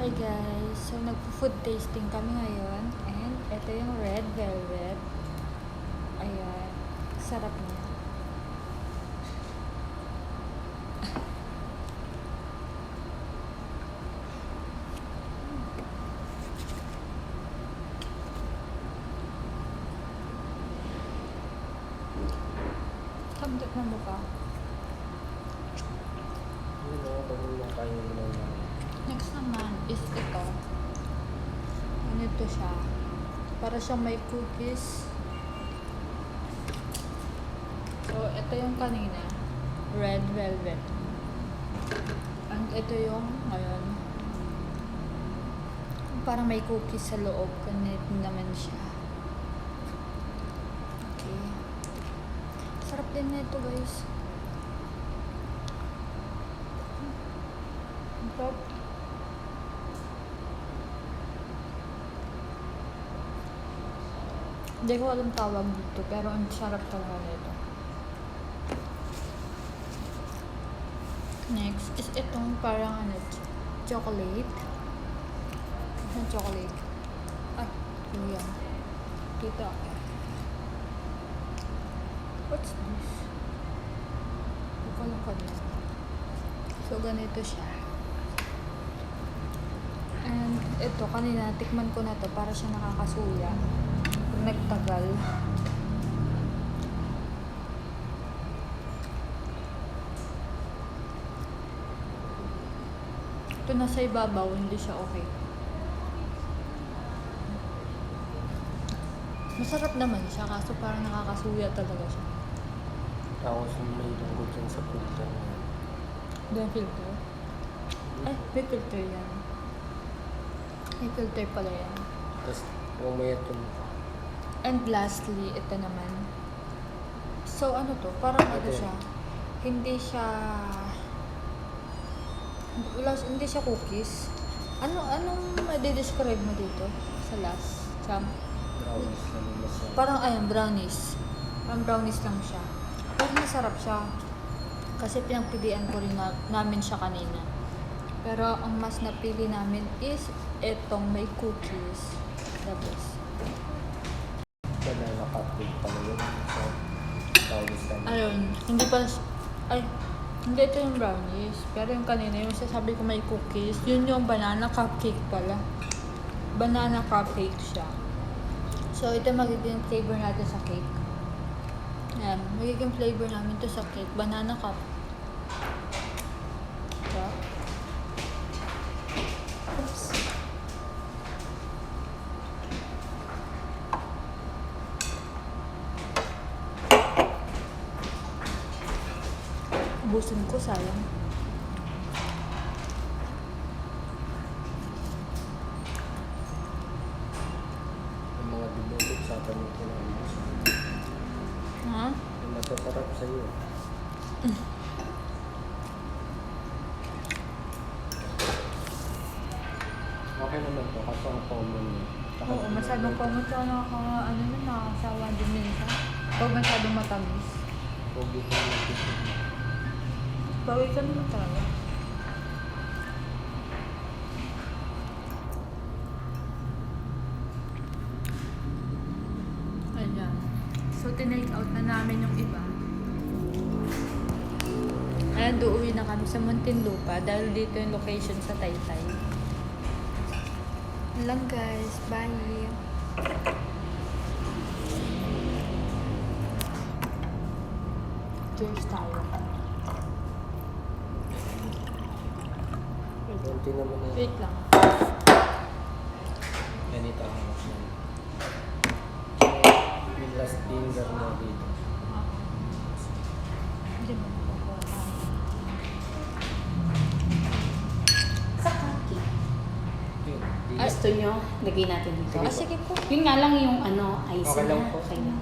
Hi guys! So nagpo-food tasting kami ngayon and ito yung red velvet. Ayan. Sarap niya. Samdot na mukha. Next naman is ito. Ito siya. Para siyang may cookies. So, ito yung kanina. Red velvet. And ito yung, ayun. Parang may cookies sa loob. Ganito naman siya. Okay. Sarap din nito guys. Sarap. Hindi ko alam tawag dito, pero ang sarap talaga nito. Next is itong parang chocolate. Ang chocolate. Ay, yan. Dito. What's this? Bukalukad na. So, ganito siya. And ito, kanina, tikman ko na to para siya nakakasuya. Nagtagal. Ito nasa ibabaw, hindi siya okay. Masarap naman siya, kaso parang nakakasuya talaga siya. Tapos may lungkot yan sa filter niya. Doon filter? Ay, may filter yan. May filter pala yan. Tapos umayat yung And lastly, ito naman. So, ano to? Parang ano siya. Hindi siya cookies. Anong ma-describe mo dito? Sa last? brownies na lumasa. Parang ayun, brownies. Parang brownies lang siya. Pero masarap siya. Kasi pinagpilian ko rin namin siya kanina. Pero ang mas napili namin is etong may cookies. The best. Banana cupcake pala yun. So, brownies na Ayun, hindi pa, hindi ito yung brownies. Pero yung kanina, yung sasabi ko may cookies, yun yung banana cupcake pala. Banana cupcake siya. So, ito magiging flavor natin sa cake. Ayan, magiging flavor namin to sa cake. Banana cup. Diba? Oops. Ubusin ko, sayang. Yung mga dinulog sa atin yung kinahimos. Ha? Yung masasarap sa iyo. Okay naman to, kaso ang common yun. Oo, masyadong common ka nakakasawa din minsan. Pag masyadong matamis. Pogi ko naman dito. Bawi ka naman talaga. Ayan. So, tinake out na namin yung iba. Ayan, uuwi na kami sa Muntinlupa dahil dito yung location sa Taytay. Yun lang guys. Bye! Cheers tayo. Kunti naman na. Wait lang. Ganito ang hanap mo. Yung last finger mo dito. Hindi mo nakukuha. Sa kaki. Yun. Ay, Gusto nyo, lagay natin dito. Sige po. Yun nga lang yung ice Okay lang na. po. Okay lang.